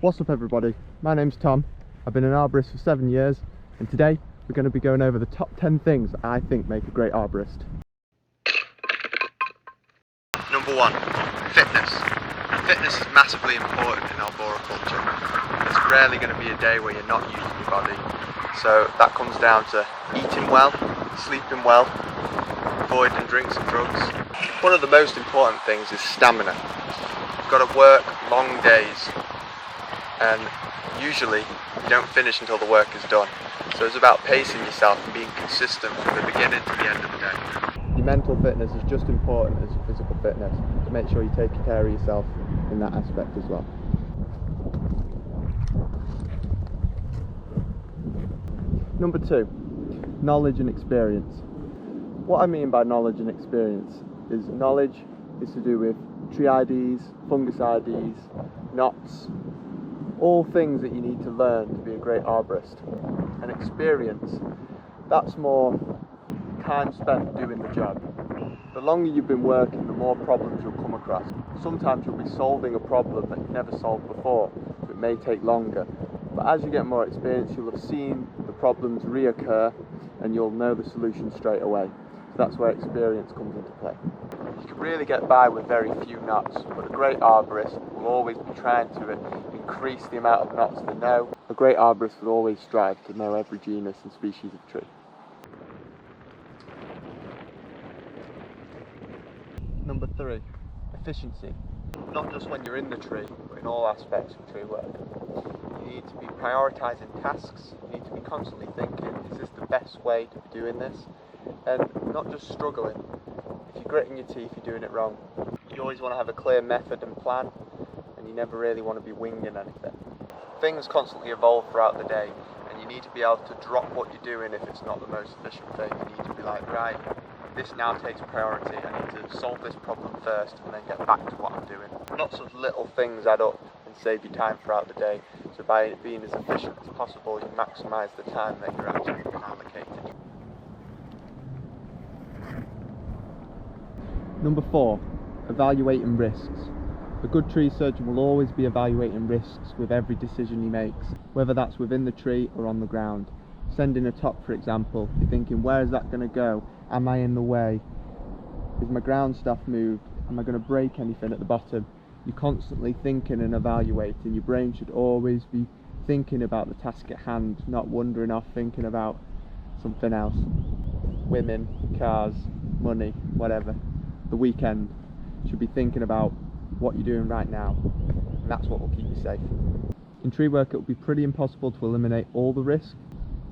What's up everybody, my name's Tom. I've been an arborist for 7 years and today we're going to be going over the top 10 things that I think make a great arborist. Number 1, fitness. Fitness is massively important in arboriculture. There's rarely going to be a day where you're not using your body. So that comes down to eating well, sleeping well, avoiding drinks and drugs. One of the most important things is stamina. You've got to work long days and usually you don't finish until the work is done. So it's about pacing yourself and being consistent from the beginning to the end of the day. Your mental fitness is just as important as your physical fitness, to make sure you take care of yourself in that aspect as well. Number 2, knowledge and experience. What I mean by knowledge and experience is knowledge is to do with tree IDs, fungus IDs, knots, all things that you need to learn to be a great arborist. And experience, that's more time spent doing the job. The longer you've been working, the more problems you'll come across. Sometimes you'll be solving a problem that you've never solved before, so it may take longer. But as you get more experience, you'll have seen the problems reoccur and you'll know the solution straight away. So that's where experience comes into play. You can really get by with very few knots, but a great arborist will always be trying to increase the amount of knots they know. A great arborist will always strive to know every genus and species of tree. Number 3, efficiency. Not just when you're in the tree, but in all aspects of tree work. You need to be prioritising tasks, you need to be constantly thinking, is this the best way to be doing this? And not just struggling. If you're gritting your teeth, you're doing it wrong. You always want to have a clear method and plan, and you never really want to be winging anything. Things constantly evolve throughout the day, and you need to be able to drop what you're doing if it's not the most efficient thing. You need to be like, right, this now takes priority, I need to solve this problem first and then get back to what I'm doing. Lots of little things add up and save you time throughout the day, so by being as efficient as possible you maximise the time that you're actually been allocated. Number 4, evaluating risks. A good tree surgeon will always be evaluating risks with every decision he makes, whether that's within the tree or on the ground. Sending a top, for example, you're thinking, where is that going to go? Am I in the way? Is my ground staff moved? Am I going to break anything at the bottom? You're constantly thinking and evaluating. Your brain should always be thinking about the task at hand, not wandering off thinking about something else. Women, cars, money, whatever. The weekend. You should be thinking about what you're doing right now, and that's what will keep you safe. In tree work it will be pretty impossible to eliminate all the risk,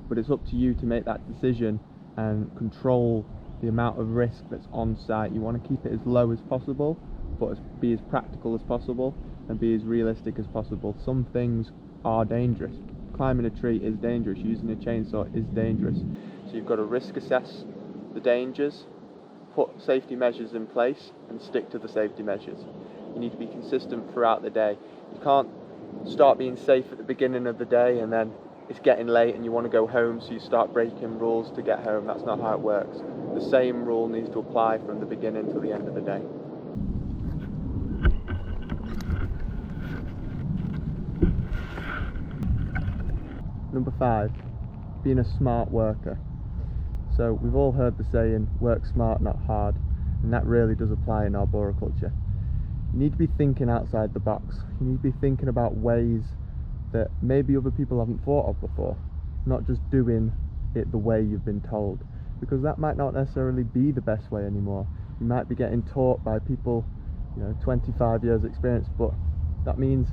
but it's up to you to make that decision and control the amount of risk that's on site. You want to keep it as low as possible, but be as practical as possible and be as realistic as possible. Some things are dangerous. Climbing a tree is dangerous, using a chainsaw is dangerous. So you've got to risk assess the dangers, put safety measures in place and stick to the safety measures. You need to be consistent throughout the day. You can't start being safe at the beginning of the day and then it's getting late and you want to go home, so you start breaking rules to get home. That's not how it works. The same rule needs to apply from the beginning to the end of the day. Number 5, being a smart worker. So we've all heard the saying, work smart, not hard, and that really does apply in arboriculture. You need to be thinking outside the box. You need to be thinking about ways that maybe other people haven't thought of before, not just doing it the way you've been told, because that might not necessarily be the best way anymore. You might be getting taught by people, 25 years experience, but that means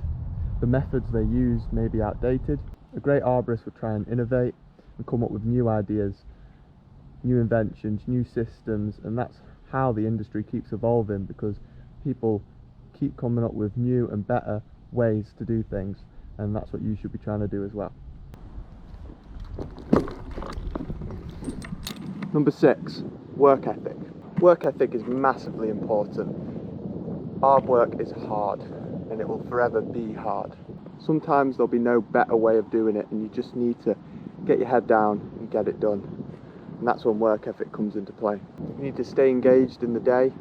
the methods they use may be outdated. A great arborist would try and innovate and come up with new ideas, new inventions, new systems, and that's how the industry keeps evolving, because people keep coming up with new and better ways to do things, and that's what you should be trying to do as well. Number 6, work ethic. Work ethic is massively important. Arb work is hard, and it will forever be hard. Sometimes there'll be no better way of doing it, and you just need to get your head down and get it done. And that's when work ethic comes into play. You need to stay engaged in the day,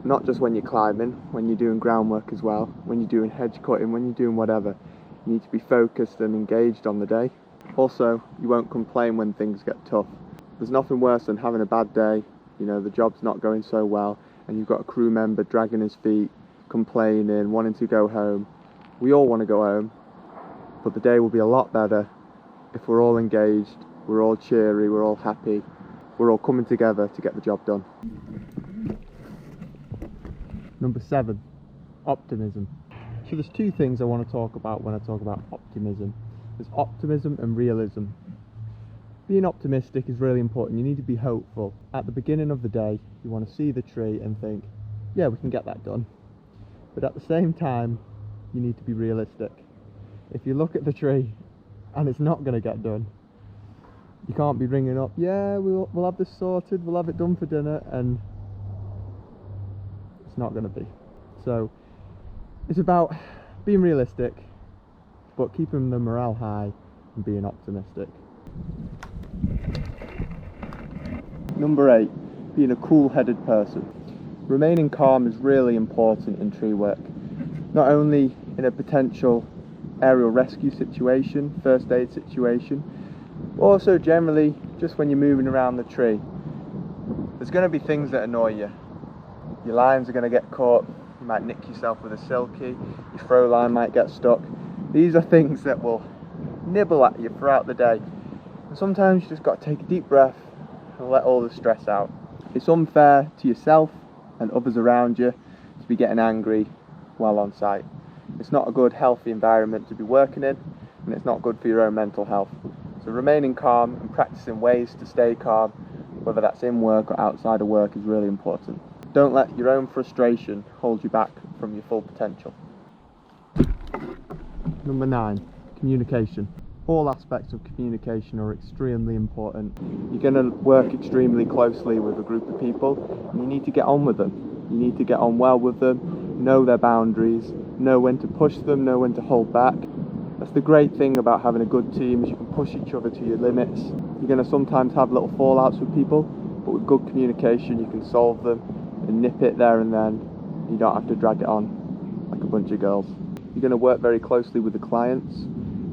not just when you're climbing, when you're doing groundwork as well, when you're doing hedge cutting, when you're doing whatever. You need to be focused and engaged on the day. Also, you won't complain when things get tough. There's nothing worse than having a bad day, you know, the job's not going so well, and you've got a crew member dragging his feet, complaining, wanting to go home. We all want to go home, but the day will be a lot better if we're all engaged, we're all cheery, we're all happy, we're all coming together to get the job done. Number 7, optimism. So there's two things I want to talk about when I talk about optimism. There's optimism and realism. Being optimistic is really important. You need to be hopeful. At the beginning of the day, you want to see the tree and think, yeah, we can get that done. But at the same time, you need to be realistic. If you look at the tree and it's not going to get done, you can't be ringing up, yeah, we'll have this sorted, we'll have it done for dinner, and it's not going to be. So it's about being realistic, but keeping the morale high and being optimistic. Number 8, being a cool-headed person. Remaining calm is really important in tree work, not only in a potential aerial rescue situation, first aid situation, but also generally just when you're moving around the tree. There's going to be things that annoy you. Your lines are going to get caught, you might nick yourself with a silky, your throw line might get stuck. These are things that will nibble at you throughout the day. And sometimes you just got to take a deep breath and let all the stress out. It's unfair to yourself and others around you to be getting angry while on site. It's not a good, healthy environment to be working in, and it's not good for your own mental health. So remaining calm and practicing ways to stay calm, whether that's in work or outside of work, is really important. Don't let your own frustration hold you back from your full potential. Number 9, communication. All aspects of communication are extremely important. You're going to work extremely closely with a group of people, and you need to get on with them. You need to get on well with them, know their boundaries, know when to push them, know when to hold back. That's the great thing about having a good team, is you can push each other to your limits. You're going to sometimes have little fallouts with people, but with good communication you can solve them and nip it there and then. You don't have to drag it on like a bunch of girls. You're going to work very closely with the clients,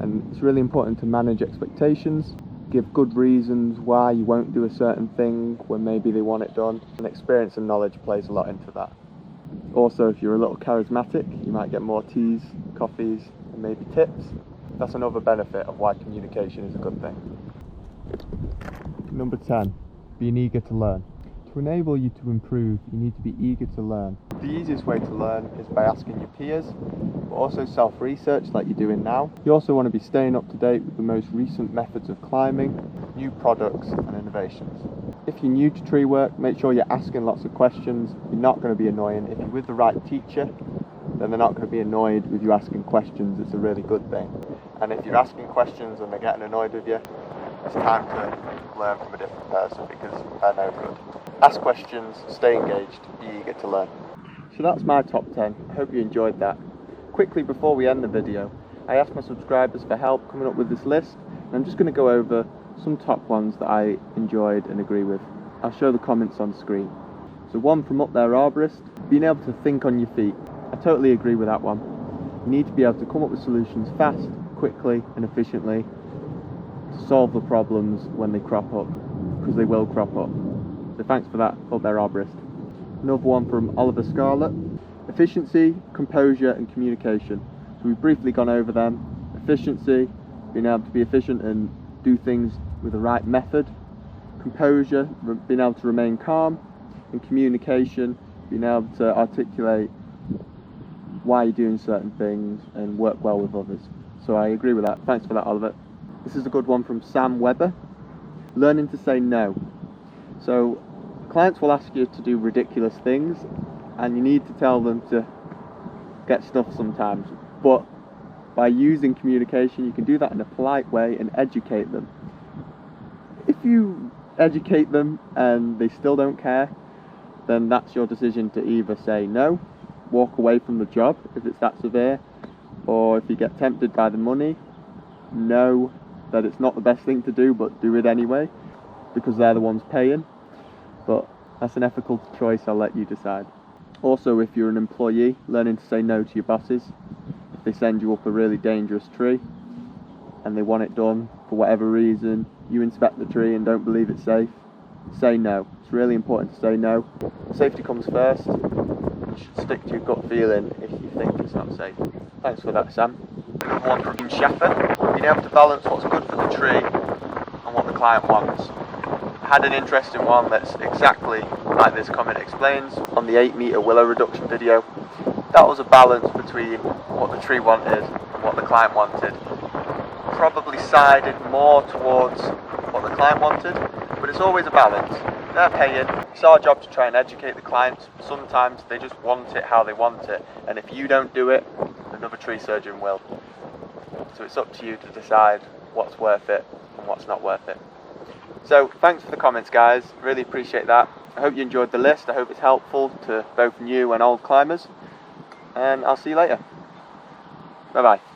and it's really important to manage expectations, give good reasons why you won't do a certain thing when maybe they want it done, and experience and knowledge plays a lot into that. Also, if you're a little charismatic, you might get more teas, coffees, and maybe tips. That's another benefit of why communication is a good thing. Number 10, being eager to learn. To enable you to improve, you need to be eager to learn. The easiest way to learn is by asking your peers, but also self-research like you're doing now. You also want to be staying up to date with the most recent methods of climbing, new products and innovations. If you're new to tree work, make sure you're asking lots of questions. You're not going to be annoying. If you're with the right teacher, then they're not going to be annoyed with you asking questions. It's a really good thing. And if you're asking questions and they're getting annoyed with you, it's time to learn from a different person, because they're no good. Ask questions, stay engaged, be eager to learn. So that's my top 10. I hope you enjoyed that. Quickly before we end the video, I asked my subscribers for help coming up with this list, and I'm just going to go over some top ones that I enjoyed and agree with. I'll show the comments on screen. So one from Up There Arborist, being able to think on your feet. I totally agree with that one. You need to be able to come up with solutions fast, quickly and efficiently to solve the problems when they crop up, because they will crop up. So thanks for that, Up There Arborist. Another one from Oliver Scarlett. Efficiency, composure and communication. So we've briefly gone over them. Efficiency, being able to be efficient and do things with the right method. Composure, being able to remain calm. And communication, being able to articulate why you're doing certain things and work well with others. So I agree with that. Thanks for that, Oliver. This is a good one from Sam Webber. Learning to say no. So clients will ask you to do ridiculous things, and you need to tell them to get stuff sometimes. But by using communication, you can do that in a polite way and educate them. If you educate them and they still don't care, then that's your decision to either say no, walk away from the job if it's that severe, or if you get tempted by the money, know that it's not the best thing to do, but do it anyway, because they're the ones paying. But that's an ethical choice, I'll let you decide. Also, if you're an employee, learning to say no to your bosses. If they send you up a really dangerous tree and they want it done for whatever reason, you inspect the tree and don't believe it's safe, say no. It's really important to say no. Safety comes first. You should stick to your gut feeling if you think it's not safe. Thanks for that, Sam. One from Sheffer. Being able to balance what's good for the tree and what the client wants. I had an interesting one that's exactly like this comment explains on the 8-metre willow reduction video. That was a balance between what the tree wanted and what the client wanted. Probably sided more towards what the client wanted, but it's always a balance. They're paying. It's our job to try and educate the clients. Sometimes they just want it how they want it, and if you don't do it, another tree surgeon will. So it's up to you to decide what's worth it and what's not worth it. So thanks for the comments, guys. Really appreciate that. I hope you enjoyed the list. I hope it's helpful to both new and old climbers. And I'll see you later. Bye bye.